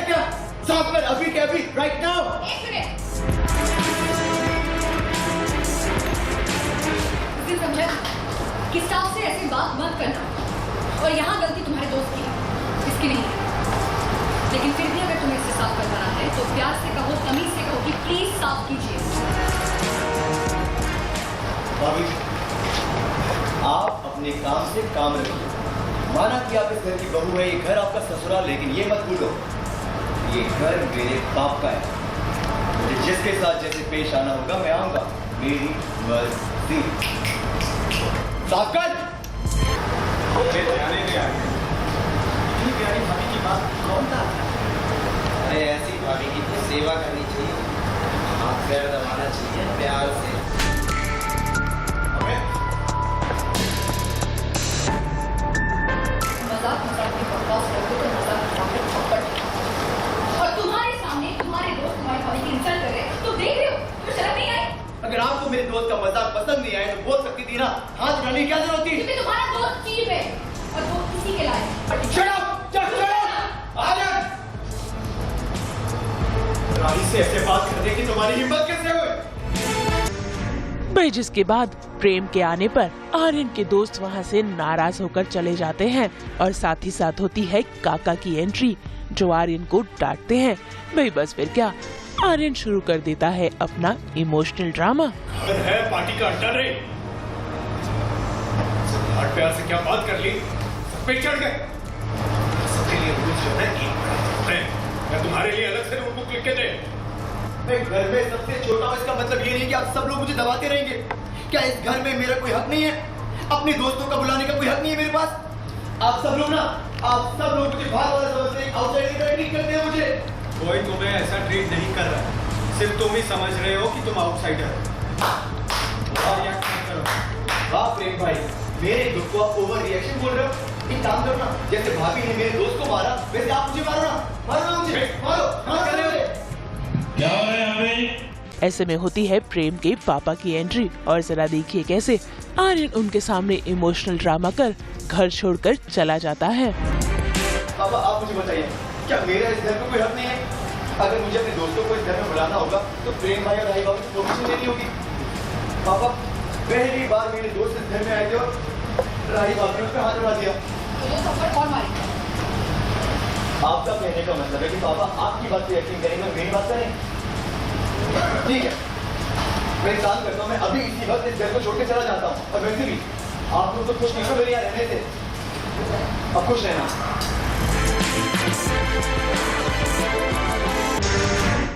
क्या? साफ कर अभी के अभी, राइट नाउ। एक मिनट, समझा कि स्टाफ से ऐसी बात मत करना, और यहाँ गलती तुम्हारे दोस्त की है, इसकी नहीं है। लेकिन फिर भी अगर तुम्हें इससे साफ करवाना है तो प्यार से कहो, तमीज से कहो कि प्लीज साफ कीजिए। भाभी, आप अपने काम से काम रखिए। माना कि आप इस घर की बहू है, ये घर आपका ससुराल, लेकिन ये मत भूलो ये घर मेरे बाप का है। मुझे जिसके साथ जैसे पेश आना होगा मैं आऊंगा, मेरी मर्जी। साफ कर। प्यारी भाभी की बात कौन था? अरे ऐसी भाभी की तो सेवा करनी चाहिए, हाथ पैर दबाना चाहिए प्यार से। मजाक मजाक में बकवास करते तो मजाक मजाक में थप्पड़। और तुम्हारे सामने तुम्हारे दोस्त तुम्हारी भाभी की इंसल्ट कर रहे हैं, तो देख रहे हो, तुम्हें शर्म नहीं आई? अगर आपको मेरे दोस्त का मजाक पसंद नहीं आया तो बोल सकती थी ना, हाथ उठाने की क्या जरूरत थी? क्योंकि तुम्हारा दोस्त चीप है और वो किसी के लायक। Shut up! Just shut up! आनंद! रानी से ऐसे बात करने की तुम्हारी हिम्मत कैसे हुई? भाई जिसके बाद प्रेम के आने पर आर्यन के दोस्त वहां से नाराज होकर चले जाते हैं और साथ ही साथ होती है काका की एंट्री, जो आर्यन को डांटते हैं। भाई बस फिर क्या, आर्यन शुरू कर देता है अपना इमोशनल ड्रामा। घर है, पार्टी का अड्डा नहीं। हाथ प्यार से क्या बात कर ली, सब पे चढ़ गए। सबके लिए रूल्स जो है एक होते हैं। मैं तुम्हारे लिए अलग से रूल बुक लिख के दे। मैं घर में सबसे छोटा हूं, इसका मतलब ये नहीं कि आप सब लोग मुझे दबाते रहेंगे। क्या इस घर में मेरा कोई हक नहीं है? अपने दोस्तों का बुलाने का कोई हक नहीं है मेरे पास? आप सब लोग मुझे बाहर वाला समझते हैं, आउटसाइडर की तरह ट्रीट करते हैं मुझे। कोई तुम्हें ऐसा ट्रीट नहीं कर रहा है, सिर्फ तुम ही समझ रहे हो कि तुम आउटसाइडर हो। और रिएक्ट मत करो। वाह प्रेम भाई, मेरे दुख को आप ओवर रिएक्शन बोल रहे हो? एक काम करो ना, जैसे भाभी ने मेरे दोस्त को मारा वैसे आप मुझे मारो ना, मुझे मारो। क्या हो रहा है यहाँ पे? ऐसे में होती है प्रेम के पापा की एंट्री और जरा देखिए कैसे आर्यन उनके सामने इमोशनल ड्रामा कर घर छोड़कर चला जाता है। पापा आप मुझे बताइए, क्या मेरा इस घर में कोई हक नहीं है? अगर मुझे अपने दोस्तों को इस घर में बुलाना होगा तो प्रेम भाई और राही बाबू की परमिशन लेनी होगी। पापा पहली बार मेरे दोस्त इस घर में आए थे और राही बाबू ने उस पर हाथ उठा दिया। तो थप्पड़ कौन मारेगा? आपका कहने का मतलब है कि पापा आपकी बात पे यकीन करेंगे, मेरी बात करें? ठीक है, मैं एक काम करता हूँ, मैं अभी इसी वक्त इस घर को छोड़ के चला जाता हूँ। और वैसे भी आप लोग तो खुश नहीं हो मेरे यहाँ रहने से, अब खुश रहना।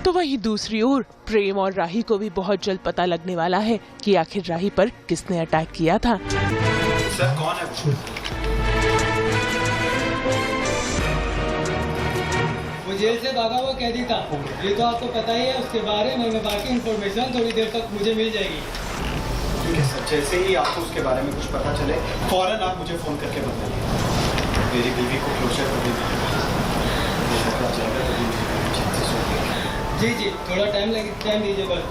तो वहीं दूसरी ओर प्रेम और राही को भी बहुत जल्द पता लगने वाला है कि आखिर राही पर किसने अटैक किया था। सर कौन है वो? वो जेल से भागा हुआ कैदी था, ये तो आपको पता ही है। उसके बारे में बाकी इन्फॉर्मेशन थोड़ी देर तक मुझे मिल जाएगी। ठीक है सर, जैसे ही आपको उसके बारे में कुछ पता चले फौरन आप मुझे फोन करके बताइए। मेरी बीवी को क्लोजर कर दीजिए, पता चलेगा तभी मुझे चांसेस होंगे। जी थोड़ा टाइम दीजिए बस।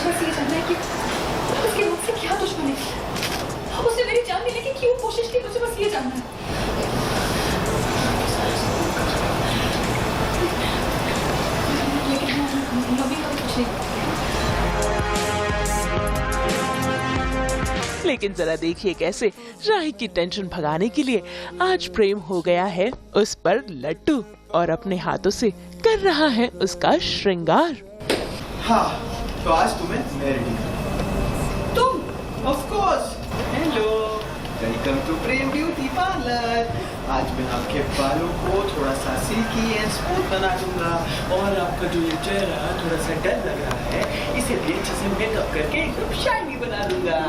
मुझे ये जानना है कि उसके मुझसे क्या दुश्मनी थी, उसने मेरी जान लेने की क्यों कोशिश की, मुझे बस ये जानना है। लेकिन मम्मी का कुछ नहीं। लेकिन जरा देखिए कैसे राही की टेंशन भगाने के लिए आज प्रेम हो गया है उस पर लट्टू और अपने हाथों से कर रहा है उसका श्रृंगार। हाँ, तो आज तुम्हें मैं रेडी हूँ। तुम? Of course. Hello, welcome to Prem beauty parlour. आज मैं आपके बालों को थोड़ा सा सिल्की एंड स्मूथ बना दूंगा और आपका जो ये चेहरा थोड़ा सा डल लग रहा है इसे भी अच्छे से मेकअप करके एकदम शाइनी बना दूंगा।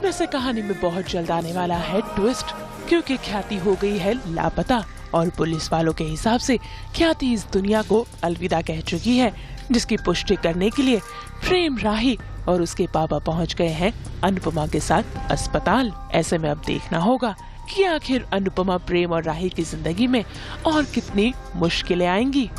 वैसे कहानी में बहुत जल्द आने वाला है ट्विस्ट, क्योंकि ख्याति हो गई है लापता और पुलिस वालों के हिसाब से ख्याति इस दुनिया को अलविदा कह चुकी है, जिसकी पुष्टि करने के लिए प्रेम, राही और उसके पापा पहुंच गए हैं अनुपमा के साथ अस्पताल। ऐसे में अब देखना होगा कि आखिर अनुपमा, प्रेम और राही की जिंदगी में और कितनी मुश्किलें आएंगी।